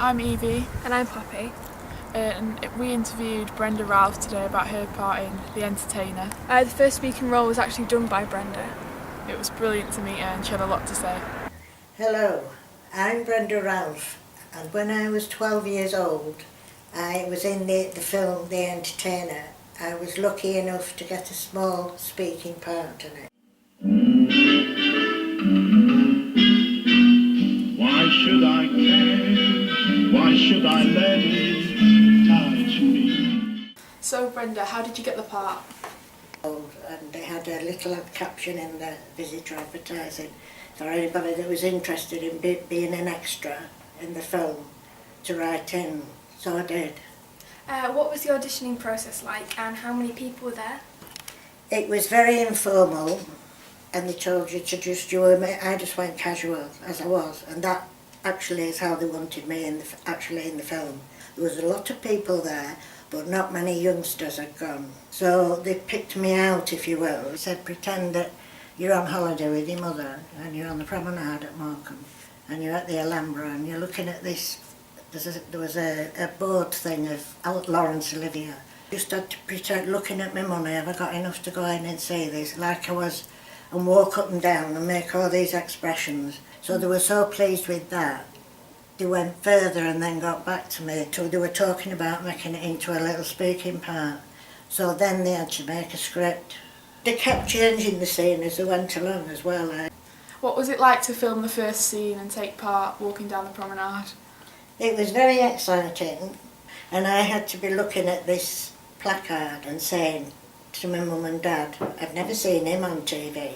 I'm Evie. And I'm Poppy. And we interviewed Brenda Ralph today about her part in The Entertainer. The first speaking role was actually done by Brenda. It was brilliant to meet her and she had a lot to say. Hello, I'm Brenda Ralph, and when I was 12 years old I was in the film The Entertainer. I was lucky enough to get a small speaking part in it. Why should I care? Why should I let it touch me? So Brenda, how did you get the part? And they had a little caption in the visitor advertising for anybody that was interested in being an extra in the film to write in, so I did. What was the auditioning process like and how many people were there? It was very informal, and they told you to just I just went casual as I was, and that actually is how they wanted me in the film. There was a lot of people there, but not many youngsters had gone. So they picked me out, if you will. They said, pretend that you're on holiday with your mother and you're on the promenade at Morecambe and you're at the Alhambra and you're looking at this. There was a board thing of Laurence Olivier. Just had to pretend, looking at my money, have I got enough to go in and see this, like I was, and walk up and down and make all these expressions. So they were so pleased with that. They went further and then got back to me. So they were talking about making it into a little speaking part. So then they had to make a script. They kept changing the scene as they went along as well. What was it like to film the first scene and take part walking down the promenade? It was very exciting, and I had to be looking at this placard and saying to my mum and dad, I've never seen him on TV.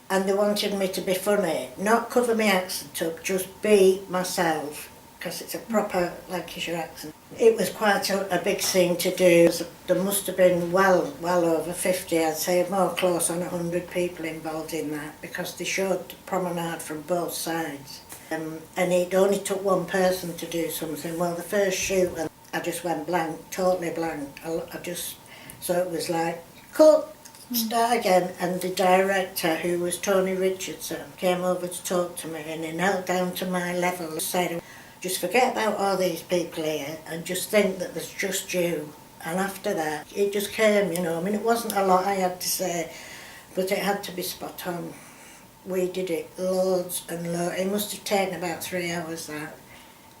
And they wanted me to be funny, not cover my accent up, just be myself, because it's a proper Lancashire accent. It was quite a big scene to do. There must have been well over 50, I'd say more close on 100 people involved in that, because they showed the promenade from both sides. And it only took one person to do something. Well, the first shoot, I just went blank, totally blank. So it was like, cut, start again. And the director, who was Tony Richardson, came over to talk to me, and he knelt down to my level and said, just forget about all these people here and just think that there's just you. And after that, it just came, you know. I mean, it wasn't a lot I had to say, but it had to be spot on. We did it loads and loads. It must have taken about 3 hours, that.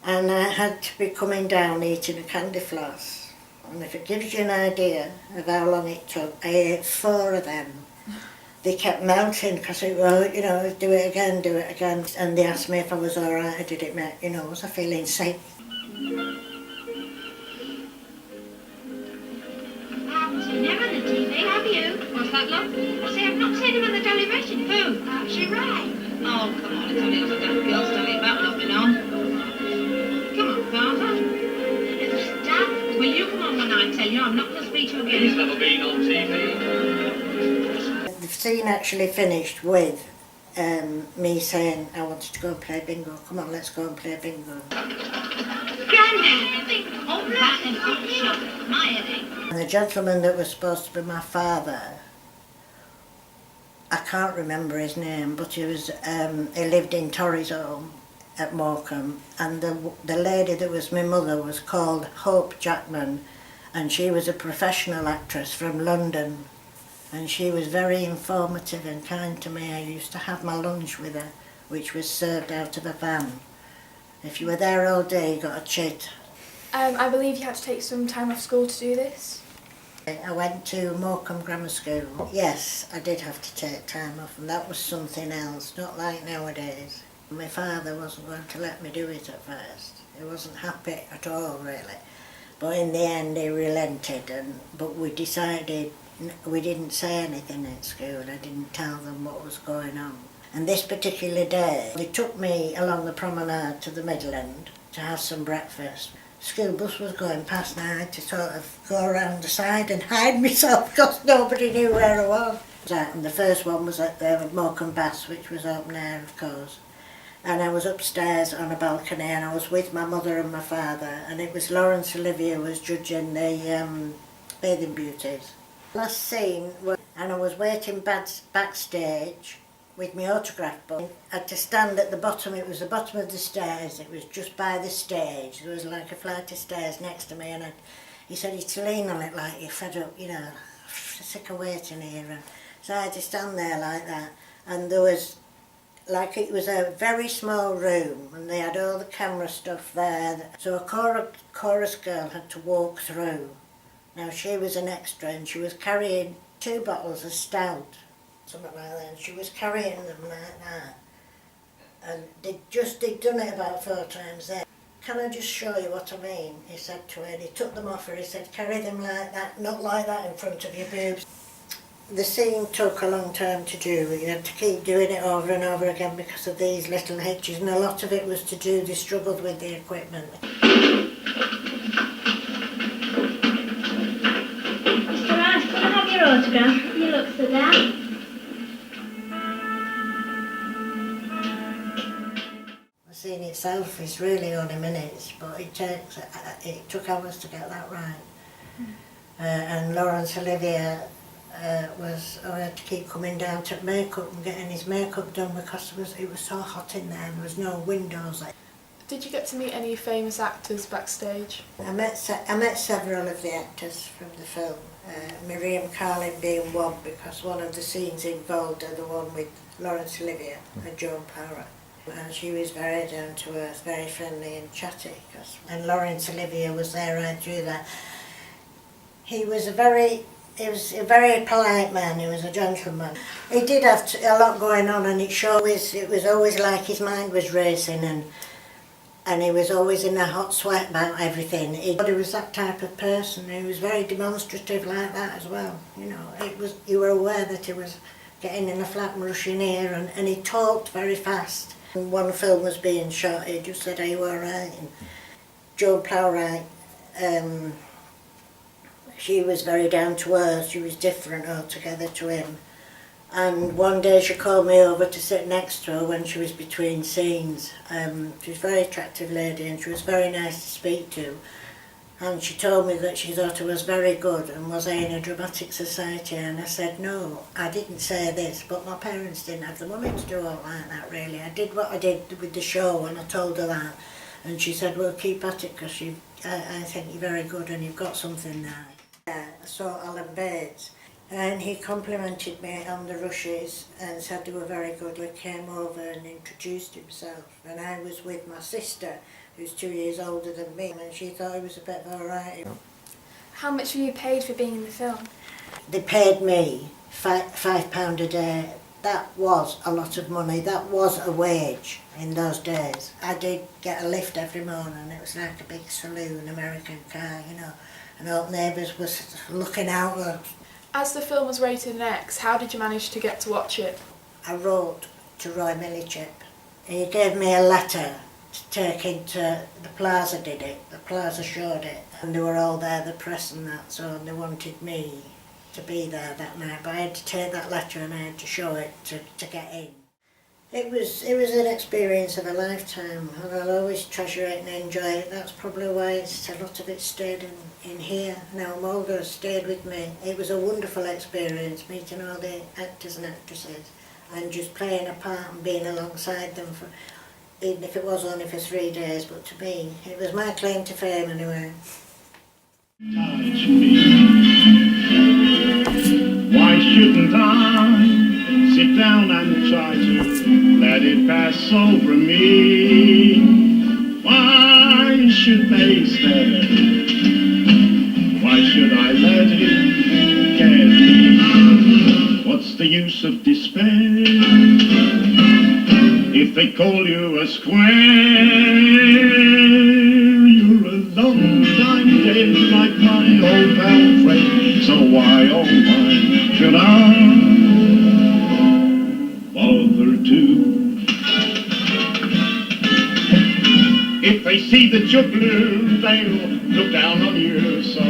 And I had to be coming down eating a candy floss. And if it gives you an idea of how long it took, I ate 4 of them. They kept melting because it was, you know, do it again, do it again. And they asked me if I was all right. I did it, you know, was I feeling sick? Never on the TV, have you? What's that, love? I say, I've not seen him on the television. Who? Archie Ray. Oh, come on, it's only a little damn girl standing about nothing on. Come on, Father. It's Dad. Will you come on when I tell you? I'm not going to speak to you again. He's never been on TV. The scene actually finished with me saying I wanted to go and play bingo. Come on, let's go and play bingo. Granddad, bingo. Oh, that and audition. My headache. And the gentleman that was supposed to be my father, I can't remember his name, but he lived in Torrey's Home at Morecambe, and the lady that was my mother was called Hope Jackman, and she was a professional actress from London, and she was very informative and kind to me. I used to have my lunch with her, which was served out of a van. If you were there all day, you got a treat. I believe you had to take some time off school to do this. I went to Morecambe Grammar School. Yes, I did have to take time off, and that was something else, not like nowadays. My father wasn't going to let me do it at first. He wasn't happy at all, really. But in the end, he relented, but we decided, we didn't say anything at school. I didn't tell them what was going on. And this particular day, they took me along the promenade to the Midland to have some breakfast. School bus was going past, and I had to sort of go around the side and hide myself because nobody knew where I was. And the first one was at the Morecambe Baths, which was open air, of course. And I was upstairs on a balcony, and I was with my mother and my father, and it was Laurence Olivier was judging the bathing beauties. Last scene, and I was waiting backstage with my autograph book. I had to stand at the bottom, it was the bottom of the stairs, it was just by the stage. There was like a flight of stairs next to me, and he said, "You to lean on it like you're fed up, you know, sick of waiting here." And so I had to stand there like that, and there was, like, it was a very small room, and they had all the camera stuff there. So a chorus girl had to walk through. Now she was an extra, and she was carrying 2 bottles of stout, something like that, and she was carrying them like that. And they'd done it about 4 times there. "Can I just show you what I mean?" he said to her, and he took them off her. He said, "Carry them like that, not like that in front of your boobs." The scene took a long time to do. You had to keep doing it over and over again because of these little hitches, and a lot of it was to do, they struggled with the equipment. Mr. Rice, can I have your autograph? You look so down. The scene itself is really only minutes, but it took hours to get that right. And Laurence Olivier I had to keep coming down to makeup and getting his makeup done because it was so hot in there, there was no windows. Did you get to meet any famous actors backstage? I met several of the actors from the film, Miriam Carlin being one, because one of the scenes involved the one with Laurence Olivier and Joan Power. And she was very down to earth, very friendly and chatty. And Laurence Olivier was there right through that. He was a very polite man, he was a gentleman. He did have a lot going on, and it was always like his mind was racing, and he was always in a hot sweat about everything. He was that type of person. He was very demonstrative like that as well. You know, you were aware that he was getting in a flat and rushing here, and he talked very fast. When one film was being shot, he just said, "Are you all right?" And Joan Plowright, she was very down to earth. She was different altogether to him. And one day she called me over to sit next to her when she was between scenes. She was a very attractive lady, and she was very nice to speak to. And she told me that she thought I was very good, and was I in a dramatic society? And I said, "No, I didn't say this, but my parents didn't have the money to do all like that, really. I did what I did with the show," and I told her that. And she said, "Well, keep at it, because I think you're very good and you've got something there." I saw Alan Bates, and he complimented me on the rushes and said they were very good. He came over and introduced himself, and I was with my sister, who's 2 years older than me, and she thought he was a bit alright. How much were you paid for being in the film? They paid me £5 a day. That was a lot of money. That was a wage in those days. I did get a lift every morning. It was like a big saloon, American car, you know, and all the neighbours was looking out. As the film was rated an X, how did you manage to get to watch it? I wrote to Roy Millichip. He gave me a letter to take into the Plaza. Did it? The Plaza showed it, and they were all there, the press and that, so they wanted me to be there that night. But I had to take that letter and I had to show it to get in. It was an experience of a lifetime, and I'll always treasure it and enjoy it. That's probably why a lot of it stayed in here. Now I'm older, it stayed with me. It was a wonderful experience, meeting all the actors and actresses, and just playing a part and being alongside them, even if it was only for 3 days. But to me, it was my claim to fame anyway. Touch me. Why shouldn't I sit down and try to let it pass over me? Why should they stare? Why should I let it get me? What's the use of despair if they call you a square? You're a long time dead like my old pal Fred, so why, oh why should I bother to? If they see that you're blue, they'll look down on you, so